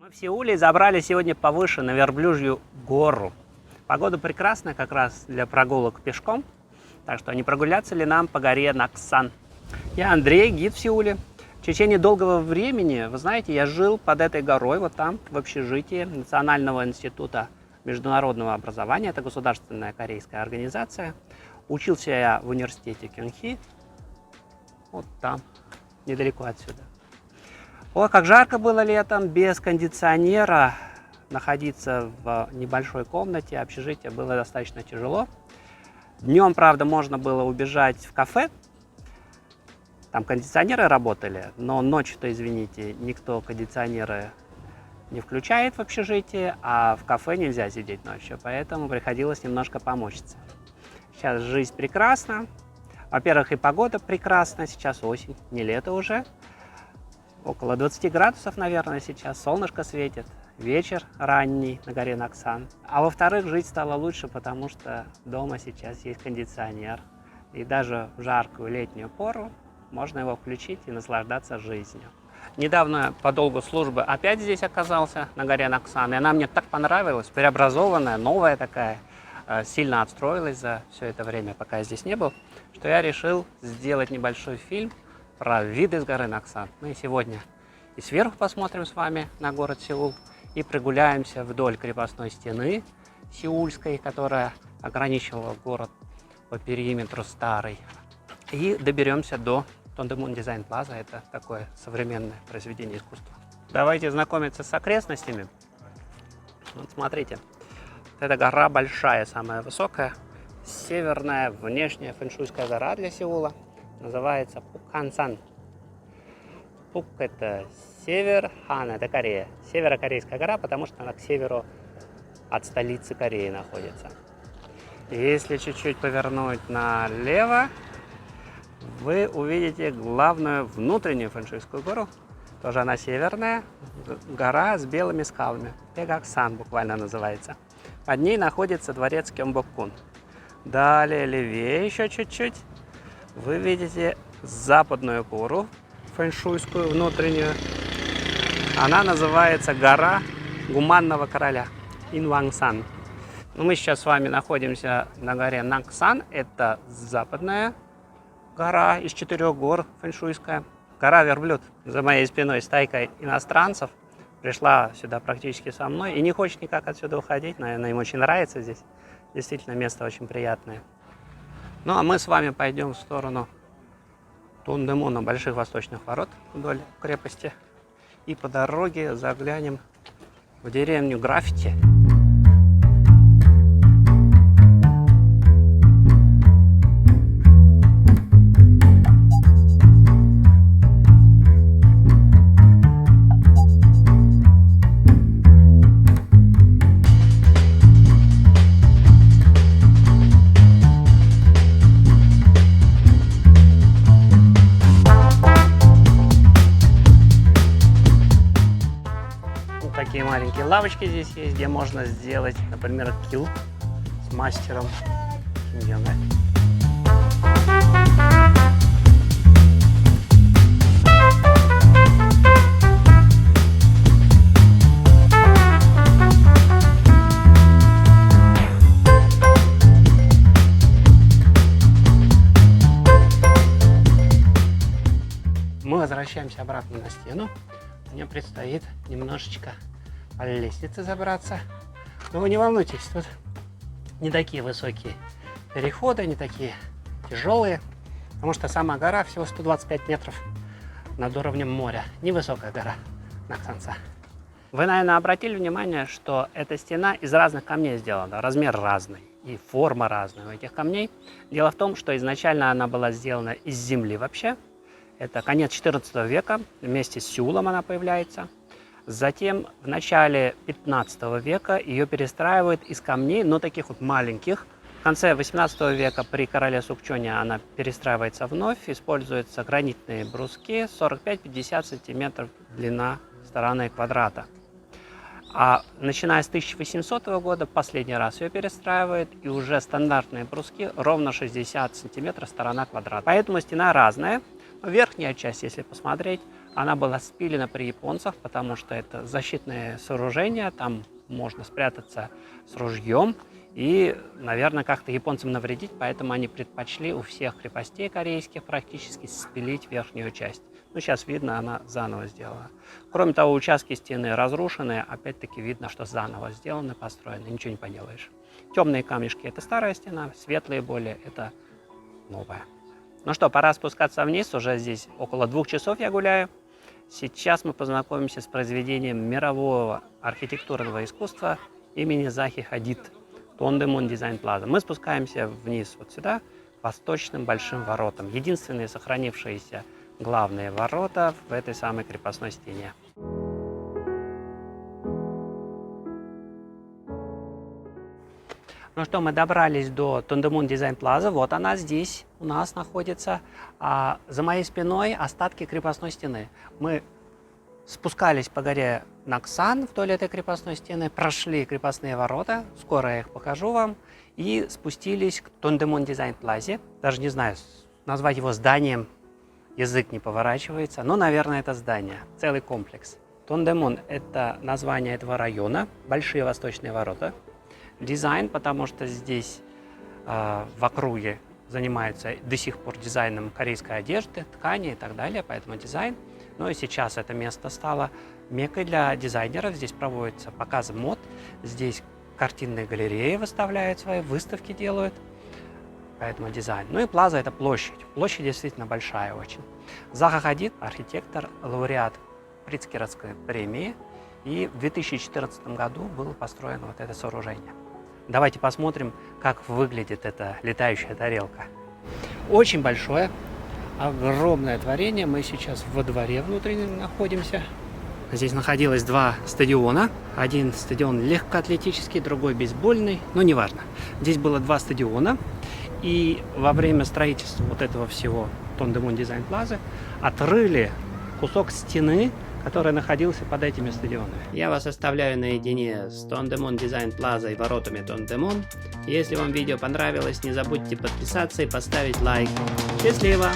Мы в Сеуле забрали сегодня повыше на Верблюжью гору. Погода прекрасная как раз для прогулок пешком, так что не прогуляться ли нам по горе Наксан. Я Андрей, гид в Сеуле. В течение долгого времени, вы знаете, я жил под этой горой, вот там, в общежитии Национального института международного образования. Это государственная корейская организация. Учился я в университете Кёнхи, вот там, недалеко отсюда. О, как жарко было летом, без кондиционера находиться в небольшой комнате, общежитие было достаточно тяжело. Днем, правда, можно было убежать в кафе, там кондиционеры работали, но ночью-то, извините, никто кондиционеры не включает в общежитии, а в кафе нельзя сидеть ночью, поэтому приходилось немножко помучиться. Сейчас жизнь прекрасна. Во-первых, и погода прекрасна, сейчас осень, не лето уже. Около 20 градусов, наверное, сейчас, солнышко светит, вечер ранний на горе Наксан. А во-вторых, жить стало лучше, потому что дома сейчас есть кондиционер. И даже в жаркую летнюю пору можно его включить и наслаждаться жизнью. Недавно по долгу службы опять здесь оказался, на горе Наксан, и она мне так понравилась, преобразованная, новая такая, сильно отстроилась за все это время, пока я здесь не был, что я решил сделать небольшой фильм про виды с горы Наксан. Мы сегодня и сверху посмотрим с вами на город Сеул, и прогуляемся вдоль крепостной стены сеульской, которая ограничивала город по периметру старой, и доберемся до Тондэмун Дизайн Плаза. Это такое современное произведение искусства. Давайте знакомиться с окрестностями. Вот смотрите, эта гора большая, самая высокая, северная внешняя фэншуйская гора для Сеула. Называется Пукхансан. Пук – это север, Хан – это Корея. Северокорейская гора, потому что она к северу от столицы Кореи находится. Если чуть-чуть повернуть налево, вы увидите главную внутреннюю фэншуйскую гору. Тоже она северная, гора с белыми скалами. Пегаксан буквально называется. Под ней находится дворец Кёмбоккун. Далее левее еще чуть-чуть вы видите западную гору, фэншуйскую внутреннюю. Она называется гора Гуманного короля, Инвангсан. Мы сейчас с вами находимся на горе Наксан. Это западная гора из 4 гор, фэншуйская. Гора Верблюд. За моей спиной стайка иностранцев пришла сюда практически со мной и не хочет никак отсюда уходить. Наверное, им очень нравится здесь. Действительно, место очень приятное. Ну, а мы с вами пойдем в сторону Тондэмуна, больших восточных ворот вдоль крепости. И по дороге заглянем в деревню Граффити. Такие маленькие лавочки здесь есть, где можно сделать, например, килт с мастером Киньоне. Мы возвращаемся обратно на стену. Мне предстоит немножечко по лестнице забраться. Но вы не волнуйтесь, тут не такие высокие переходы, не такие тяжелые, потому что сама гора всего 125 метров над уровнем моря. Невысокая гора Наксанса. Вы, наверное, обратили внимание, что эта стена из разных камней сделана. Размер разный и форма разная у этих камней. Дело в том, что изначально она была сделана из земли вообще. Это конец 14 века, вместе с Сеулом она появляется. Затем в начале 15 века ее перестраивают из камней, но таких вот маленьких. В конце 18 века при короле Сукчоне она перестраивается вновь. Используются гранитные бруски, 45-50 сантиметров длина стороны квадрата. А начиная с 1800 года последний раз ее перестраивают, и уже стандартные бруски ровно 60 сантиметров сторона квадрата. Поэтому стена разная. Верхняя часть, если посмотреть, Она была спилена при японцах, потому что это защитное сооружение, там можно спрятаться с ружьем и, наверное, как-то японцам навредить, поэтому они предпочли у всех крепостей корейских практически спилить верхнюю часть. Ну, сейчас видно, она заново сделана. Кроме того, участки стены разрушены, опять-таки видно, что заново сделаны, построены, ничего не поделаешь. Темные камешки – это старая стена, светлые более – это новая. Ну что, пора спускаться вниз, уже здесь около 2 часов я гуляю. Сейчас мы познакомимся с произведением мирового архитектурного искусства имени Захи Хадид, Тондемун Дизайн Плаза. Мы спускаемся вниз вот сюда, к восточным большим воротам. Единственные сохранившиеся главные ворота в этой самой крепостной стене. Ну что, мы добрались до Тондемун Дизайн Плаза. Вот она здесь у нас находится. А за моей спиной остатки крепостной стены. Мы спускались по горе Наксан вдоль этой крепостной стены, прошли крепостные ворота, скоро я их покажу вам, и спустились к Тондемун Дизайн Плазе. Даже не знаю, назвать его зданием язык не поворачивается, но, наверное, это здание, целый комплекс. Тондемун – это название этого района, большие восточные ворота. Дизайн, потому что здесь в округе занимаются до сих пор дизайном корейской одежды, ткани и так далее, поэтому дизайн. Ну и сейчас это место стало меккой для дизайнеров. Здесь проводятся показы мод, здесь картинные галереи выставляют свои, выставки делают, поэтому дизайн. Ну и плаза – это площадь. Площадь действительно большая очень. Заха Хадид – архитектор, лауреат Прицкеровской премии, и в 2014 году было построено вот это сооружение. Давайте посмотрим, как выглядит эта летающая тарелка. Очень большое, огромное творение. Мы сейчас во дворе внутреннем находимся. Здесь находилось 2 стадиона. Один стадион легкоатлетический, другой бейсбольный, но неважно. Здесь было 2 стадиона. И во время строительства вот этого всего Тондемун Дизайн Плазы отрыли кусок стены, который находился под этими стадионами. Я вас оставляю наедине с Тондемун Дизайн Плаза и воротами Тондемун. Если вам видео понравилось, не забудьте подписаться и поставить лайк. Счастливо!